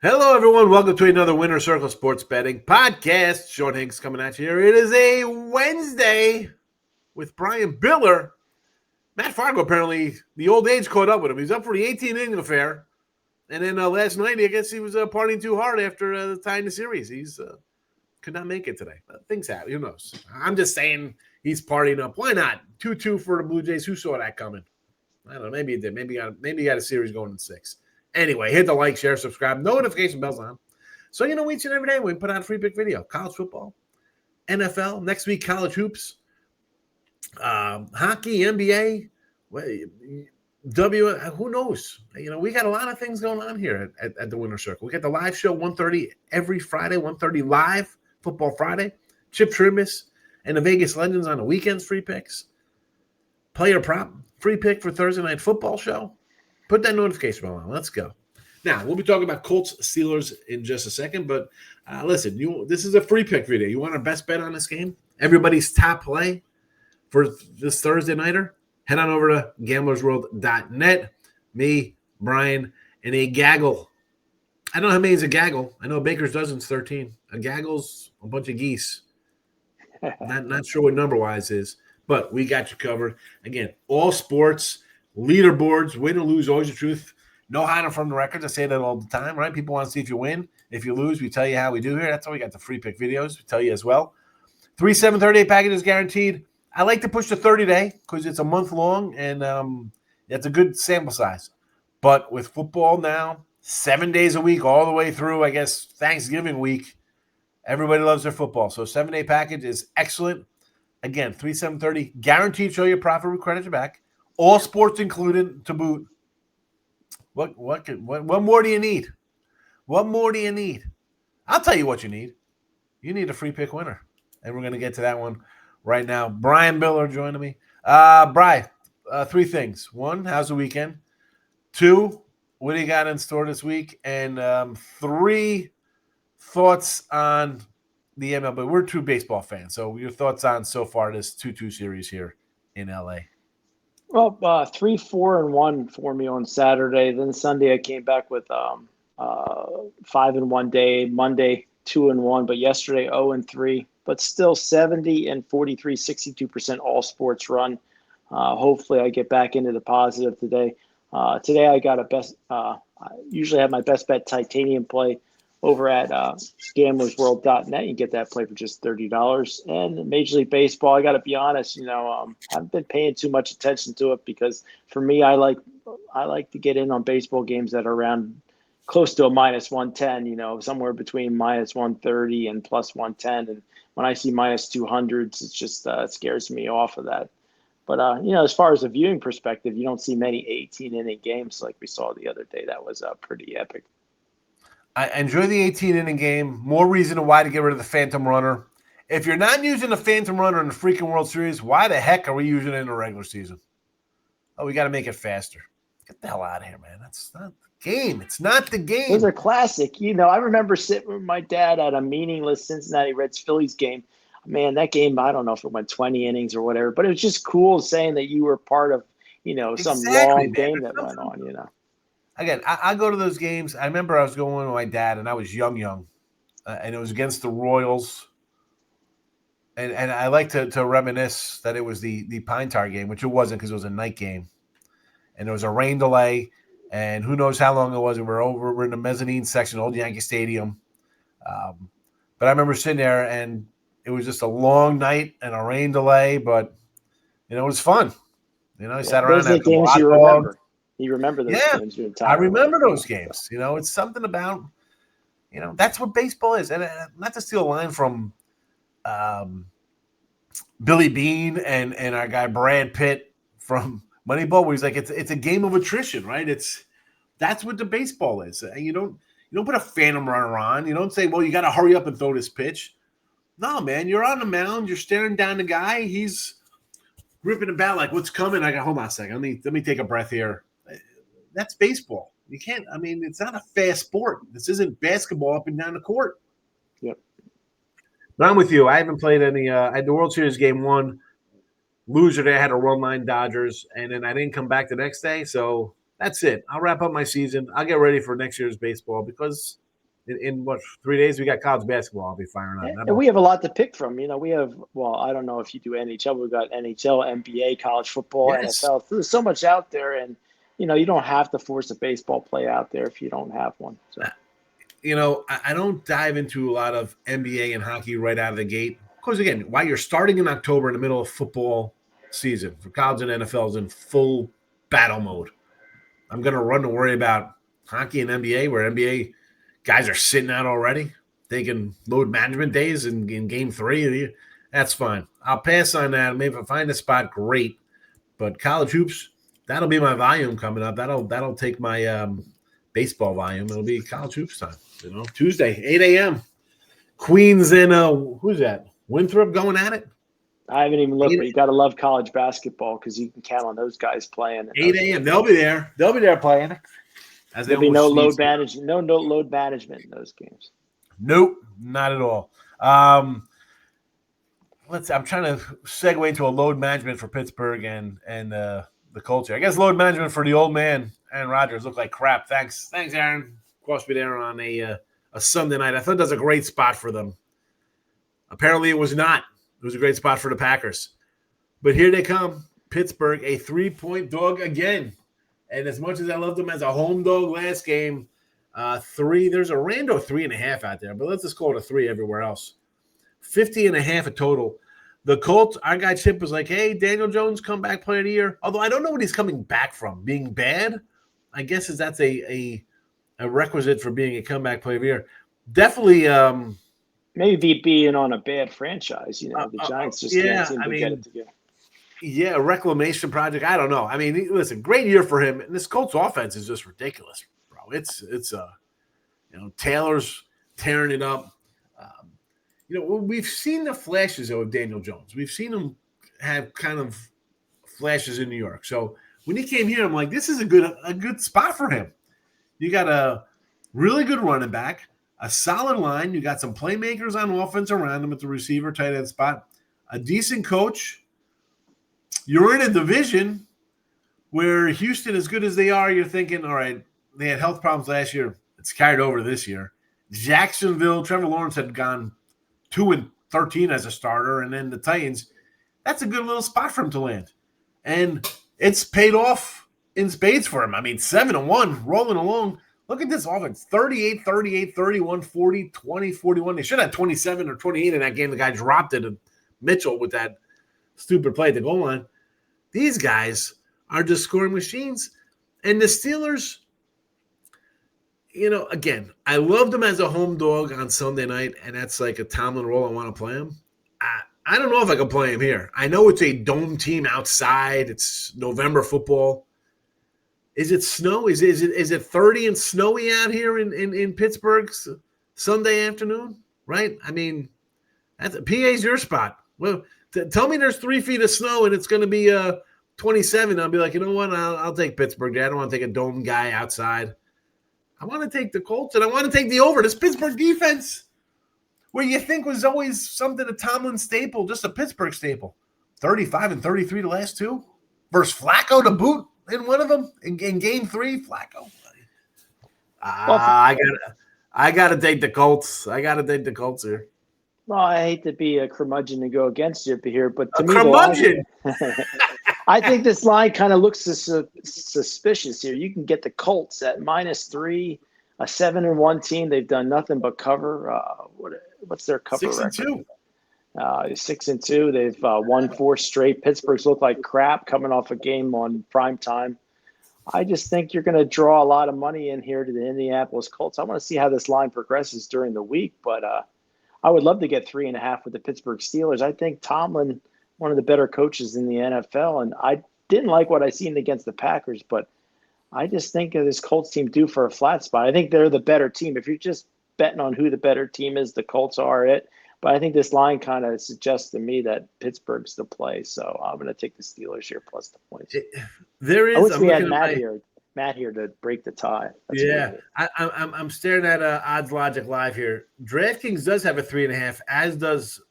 Hello, everyone. Welcome to another Winner Circle Sports Betting Podcast. Sean Higgs coming at you here. It is a Wednesday with Brian Bitler. Matt Fargo, apparently, the old age caught up with him. He's up for the 18-inning affair. And then last night, I guess he was partying too hard after tying the series. He's could not make it today. Things happen. Who knows? I'm just saying he's partying up. Why not? 2-2 for the Blue Jays. Who saw that coming? I don't know. Maybe he did. Maybe he got a series going in 6. Anyway, hit the like, share, subscribe, notification bells on. So, each and every day we put out a free pick video. College football, NFL, next week college hoops, hockey, NBA, who knows? We got a lot of things going on here at the Winner Circle. We got the live show 1:30 every Friday, 1:30 live, Football Friday, Chip Trimus, and the Vegas Legends on the weekends, free picks. Player prop, free pick for Thursday night football show. Put that notification bell on. Let's go. Now, we'll be talking about Colts Steelers in just a second, but listen, this is a free pick video. You want our best bet on this game? Everybody's top play for this Thursday nighter? Head on over to gamblersworld.net. Me, Brian, and a gaggle. I don't know how many is a gaggle. I know Baker's dozen's 13. A gaggle's a bunch of geese. Not sure what number-wise is, but we got you covered. Again, all sports, leaderboards, win or lose, always the truth. No hiding from the records. I say that all the time, right? People want to see if you win. If you lose, we tell you how we do here. That's why we got the free pick videos. We tell you as well. 3 7-38 packages guaranteed. I like to push the 30-day because it's a month long, and it's a good sample size. But with football now, 7 days a week, all the way through, I guess, Thanksgiving week, everybody loves their football. So 7-day package is excellent. Again, 3 7-30, guaranteed show you profit with credit you back. All sports included to boot. What more do you need? What more do you need? I'll tell you what you need. You need a free pick winner. And we're going to get to that one right now. Brian Bitler joining me. Brian, 3 things. 1, how's the weekend? 2, what do you got in store this week? And 3, thoughts on the MLB. We're 2 baseball fans, so your thoughts on so far this 2-2 series here in LA. Well, 3-4-1 for me on Saturday. Then Sunday I came back with 5-1 day. Monday 2-1, but yesterday 0-3. But still 70 and 43, 62% all sports run. Hopefully I get back into the positive today. Today I got I usually have my best bet titanium play over at gamblersworld.net. You can get that play for just $30. And Major League Baseball, I got to be honest, I've been paying too much attention to it because for me, I like to get in on baseball games that are around close to a minus 110, somewhere between minus 130 and plus 110. And when I see minus 200s, it's just it scares me off of that. But, as far as a viewing perspective, you don't see many 18-inning games like we saw the other day. That was pretty epic. I enjoy the 18-inning game. More reason why to get rid of the Phantom Runner. If you're not using the Phantom Runner in the freaking World Series, why the heck are we using it in the regular season? Oh, we got to make it faster. Get the hell out of here, man. That's not the game. It's not the game. It was a classic. I remember sitting with my dad at a meaningless Cincinnati Reds Phillies game. Man, that game, I don't know if it went 20 innings or whatever, but it was just cool saying that you were part of, some long game that went on, Again, I go to those games. I remember I was going with my dad, and I was young, and it was against the Royals. And I like to reminisce that it was the Pine Tar game, which it wasn't because it was a night game. And there was a rain delay, and who knows how long it was. And we're in the mezzanine section, Old Yankee Stadium. But I remember sitting there, and it was just a long night and a rain delay, but, it was fun. I sat around. Those are the games you remember. You remember those games your entire I remember life. those games. It's something about, that's what baseball is. And not to steal a line from Billy Bean and our guy Brad Pitt from Moneyball, where he's like, it's a game of attrition, right? That's what the baseball is. You don't put a phantom runner on. You don't say, well, you got to hurry up and throw this pitch. No, man, you're on the mound. You're staring down the guy. He's ripping the bat like, what's coming? Hold on a second. Let me take a breath here. That's baseball. You can't. It's not a fast sport. This isn't basketball up and down the court. Yep. But I'm with you. I haven't played any. I had the World Series game 1. Loser day, I had to run line Dodgers, and then I didn't come back the next day. So that's it. I'll wrap up my season. I'll get ready for next year's baseball because in what 3 days we got college basketball. I'll be firing on. And we have a lot to pick from. We have, well, I don't know if you do NHL. We've got NHL, NBA, college football, Yes. NFL. There's so much out there, and you don't have to force a baseball play out there if you don't have one. So. I don't dive into a lot of NBA and hockey right out of the gate. Because, again, while you're starting in October in the middle of football season, for college and NFL is in full battle mode. I'm going to run to worry about hockey and NBA, where NBA guys are sitting out already, taking load management days in game 3. That's fine. I'll pass on that. Maybe if I find a spot, great. But college hoops, that'll be my volume coming up. That'll take my baseball volume. It'll be college hoops time. Tuesday, 8 a.m. Queens and who's that? Winthrop going at it. I haven't even looked, but you got to love college basketball because you can count on those guys playing. 8 a.m. They'll be there. They'll be there playing. There'll be no load management. No load management in those games. Nope, not at all. I'm trying to segue into a load management for Pittsburgh and the Colts here. I guess load management for the old man, Aaron Rodgers, looked like crap. Thanks, Aaron. Crossed me there on a Sunday night. I thought that was a great spot for them. Apparently, it was not. It was a great spot for the Packers. But here they come. Pittsburgh, a 3-point dog again. And as much as I loved them as a home dog last game, 3, there's a rando 3.5 out there, but let's just call it a 3 everywhere else. 50.5 a total. The Colts, our guy Chip was like, hey, Daniel Jones, comeback player of the year. Although I don't know what he's coming back from. Being bad, I guess that's a requisite for being a comeback player of the year. Definitely maybe being on a bad franchise. The Giants just can't seem to get it together. Yeah, a reclamation project. I don't know. I mean, listen, great year for him. And this Colts offense is just ridiculous, bro. It's Taylor's tearing it up. We've seen the flashes of Daniel Jones. We've seen him have kind of flashes in New York. So when he came here, I'm like, this is a good spot for him. You got a really good running back, a solid line. You got some playmakers on offense around him at the receiver, tight end spot, a decent coach. You're in a division where Houston, as good as they are, you're thinking, all right, they had health problems last year. It's carried over this year. Jacksonville, Trevor Lawrence had gone 2-13 as a starter, and then the Titans. That's a good little spot for him to land. And it's paid off in spades for him. I mean, 7-1, rolling along. Look at this offense. 38, 38, 31, 40, 20, 41. They should have 27 or 28 in that game. The guy dropped it. And Mitchell with that stupid play at the goal line. These guys are just scoring machines. And the Steelers, again, I loved them as a home dog on Sunday night, and that's like a Tomlin role. I want to play him. I don't know if I can play him here. I know it's a dome team outside. It's November football. Is it snow? Is it 30 and snowy out here in Pittsburgh Sunday afternoon? Right? I mean, PA's your spot. Well, tell me there's 3 feet of snow and it's going to be 27. I'll be like, you know what? I'll take Pittsburgh. I don't want to take a dome guy outside. I want to take the Colts, and I want to take the over. This Pittsburgh defense, where you think was always something a Tomlin staple, just a Pittsburgh staple. 35 and 33 the last 2. Versus Flacco to boot in one of them in game 3. Flacco. I gotta take the Colts. I gotta take the Colts here. Well, I hate to be a curmudgeon and go against you here, but to me, curmudgeon. I think this line kind of looks suspicious here. You can get the Colts at -3, a 7-1 team. They've done nothing but cover. What's their cover 6-2. record? 6-2. They've won 4 straight. Pittsburgh's looked like crap coming off a game on prime time. I just think you're going to draw a lot of money in here to the Indianapolis Colts. I want to see how this line progresses during the week, but I would love to get 3.5 with the Pittsburgh Steelers. I think Tomlin, one of the better coaches in the NFL, and I didn't like what I seen against the Packers, but I just think of this Colts team due for a flat spot. I think they're the better team. If you're just betting on who the better team is, the Colts are it. But I think this line kind of suggests to me that Pittsburgh's the play. So I'm going to take the Steelers here plus the points. There is. I wish we had Matt here to break the tie. That's I'm staring at Odds Logic Live here. DraftKings does have a 3.5, as does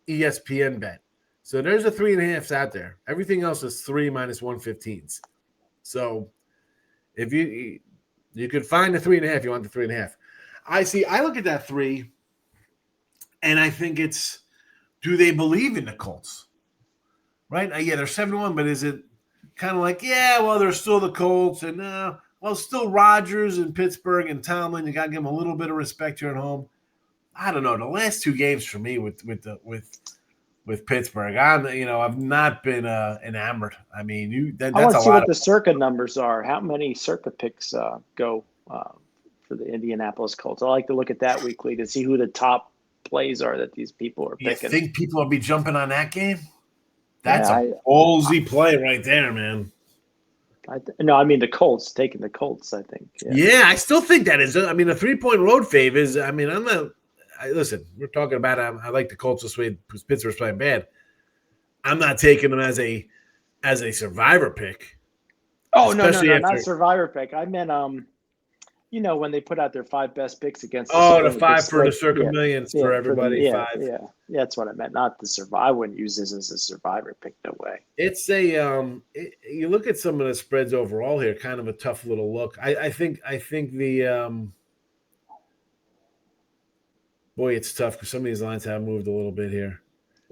ESPN Bet. So there's a 3.5s out there. Everything else is 3 minus 115s. So if you could find the 3.5, you want the 3.5. I look at that 3, and I think it's, do they believe in the Colts? Right? Yeah, they're 7-1, but is it kind of like, yeah, well, they're still the Colts, and well, still Rodgers and Pittsburgh and Tomlin. You got to give them a little bit of respect here at home. I don't know. The last 2 games for me with Pittsburgh, I've not been enamored. I mean, I that's want a to see lot what the circa numbers are. How many circa picks go for the Indianapolis Colts? I like to look at that weekly to see who the top plays are that these people are You picking. think people will be jumping on that game? That's Yeah, a ballsy play right there, man. No, I mean the Colts, taking the Colts, I think. Yeah, I still think that is. I mean, a 3-point road fave is. I mean, listen, we're talking about. I like the Colts this way because Pittsburgh's playing bad. I'm not taking them as a survivor pick. Oh no, not survivor pick. I meant when they put out their 5 best picks against. The 5 for the circa millions for everybody. 5. Yeah, that's what I meant. Not the survivor. I wouldn't use this as a survivor pick. No way. It's a you look at some of the spreads overall here, kind of a tough little look. I think the boy, it's tough because some of these lines have moved a little bit here.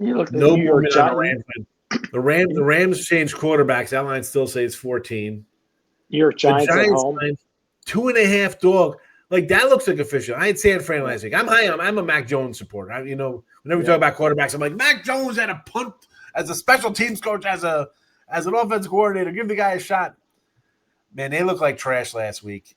You look at no movement on the Rams. The Rams changed quarterbacks. That line still says 14. New York Giants at home. Line, 2.5 dog. Like that looks like official. I had San Fran last week. I'm a Mac Jones supporter. Whenever we talk about quarterbacks, I'm like Mac Jones at a punt as a special teams coach, as an offensive coordinator. Give the guy a shot. Man, they look like trash last week.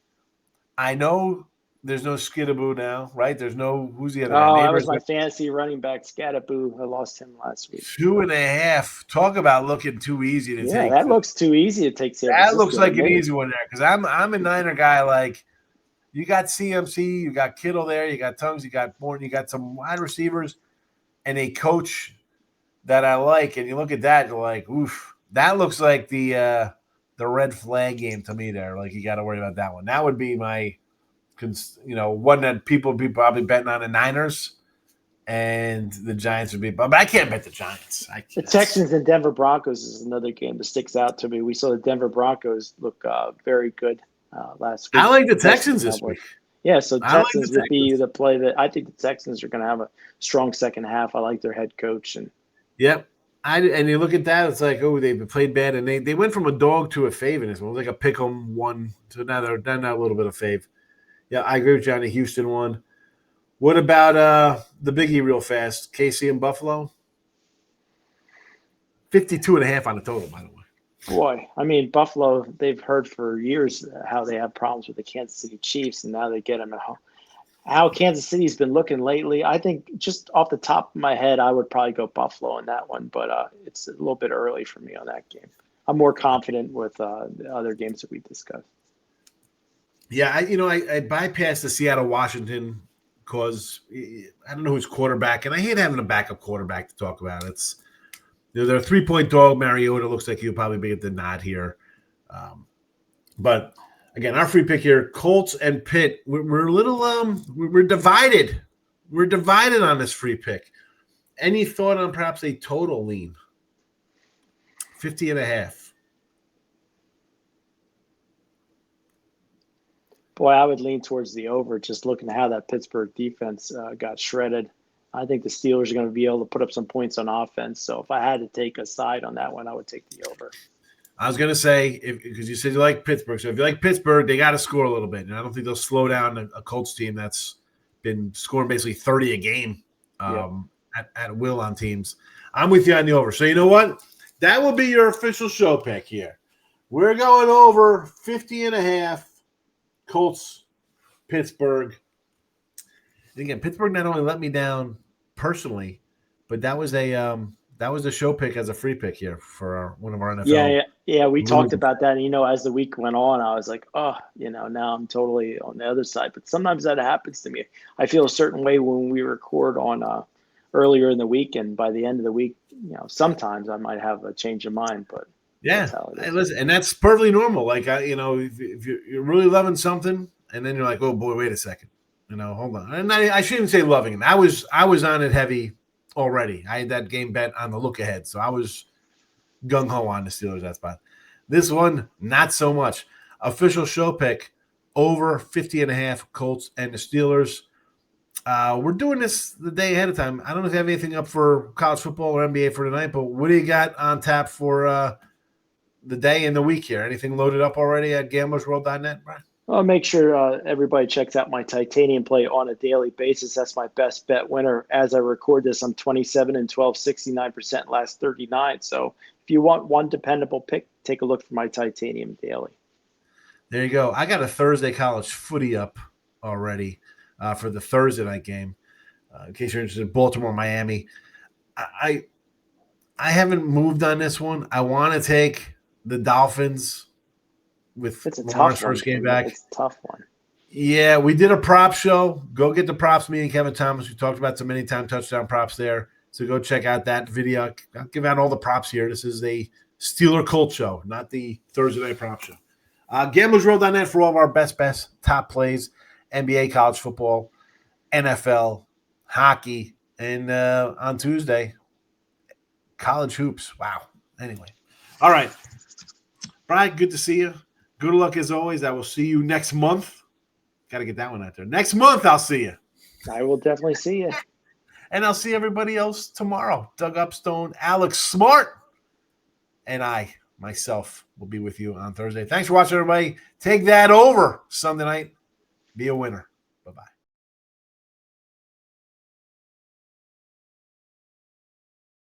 I know there's no Skidaboo now, right? There's no who's the other guy? Oh, that was my fantasy running back, Skidaboo. I lost him last week. 2.5. Talk about looking too easy to take. Yeah, that looks too easy to take. That looks like an easy one there because I'm a Niner guy. Like you got CMC, you got Kittle there, you got Tuggs, you got Bourne, you got some wide receivers, and a coach that I like. And you look at that, you're like, oof, that looks like the red flag game to me there. Like you got to worry about that one. That would be my. One that people would be probably betting on the Niners and the Giants would be, but I can't bet the Giants. The Texans and Denver Broncos is another game that sticks out to me. We saw the Denver Broncos look very good last week. I like the Texans this week. Yeah, so Texans would be the play that I think the Texans are going to have a strong second half. I like their head coach. Yep. And you look at that, it's like, oh, they've played bad, and they went from a dog to a fave in this one. It was like a pick 'em one, so now they're a little bit of fave. Yeah, I agree with Johnny. Houston won. What about the biggie real fast? KC and Buffalo? 52.5 on the total, by the way. Boy, I mean, Buffalo, they've heard for years how they have problems with the Kansas City Chiefs, and now they get them at home. How Kansas City's been looking lately, I think just off the top of my head, I would probably go Buffalo on that one, but it's a little bit early for me on that game. I'm more confident with the other games that we discussed. Yeah, I bypassed the Seattle-Washington because I don't know who's quarterback, and I hate having a backup quarterback to talk about. It's they're a 3-point dog. Mariota looks like he'll probably be at the nod here. But again, our free pick here, Colts and Pitt. We're a little we're divided. We're divided on this free pick. Any thought on perhaps a total lean? 50.5. Boy, I would lean towards the over, just looking at how that Pittsburgh defense got shredded. I think the Steelers are going to be able to put up some points on offense. So if I had to take a side on that one, I would take the over. I was going to say, because you said you like Pittsburgh. So if you like Pittsburgh, they got to score a little bit. And I don't think they'll slow down a Colts team that's been scoring basically 30 a game at will on teams. I'm with you on the over. So you know what? That will be your official show pick here. We're going over 50.5. Colts, Pittsburgh. And again, Pittsburgh not only let me down personally, but that was a show pick as a free pick here for one of our NFL. Yeah. We talked about that. And, as the week went on, I was like, now I'm totally on the other side. But sometimes that happens to me. I feel a certain way when we record on earlier in the week, and by the end of the week, sometimes I might have a change of mind, but. Yeah, listen, and that's perfectly normal. Like, if you're really loving something, and then you're like, oh boy, wait a second, hold on. And I shouldn't say loving it. I was on it heavy already. I had that game bet on the look ahead, so I was gung ho on the Steelers that spot. This one, not so much. Official show pick over 50.5 Colts and the Steelers. We're doing this the day ahead of time. I don't know if you have anything up for college football or NBA for tonight, but what do you got on tap for the day and the week here? Anything loaded up already at gamblersworld.net, Brian? I'll make sure everybody checks out my titanium play on a daily basis. That's my best bet winner. As I record this, I'm 27 and 12, 69% last 39. So if you want one dependable pick, take a look for my titanium daily. There you go. I got a Thursday college footy up already for the Thursday night game. In case you're interested, Baltimore, Miami. I haven't moved on this one. I want to take the Dolphins with Lamar's first game back. It's a tough one. Yeah, we did a prop show. Go get the props, me and Kevin Thomas. We talked about some anytime touchdown props there. So go check out that video. I'll give out all the props here. This is a Steeler Colt show, not the Thursday night prop show. GamblesWorld.net for all of our best top plays, NBA, college football, NFL, hockey, and on Tuesday, college hoops. Wow. Anyway. All right. Brian, good to see you. Good luck as always. I will see you next month. Got to get that one out there. Next month, I'll see you. I will definitely see you. And I'll see everybody else tomorrow. Doug Upstone, Alex Smart, and I, myself, will be with you on Thursday. Thanks for watching, everybody. Take that over Sunday night. Be a winner.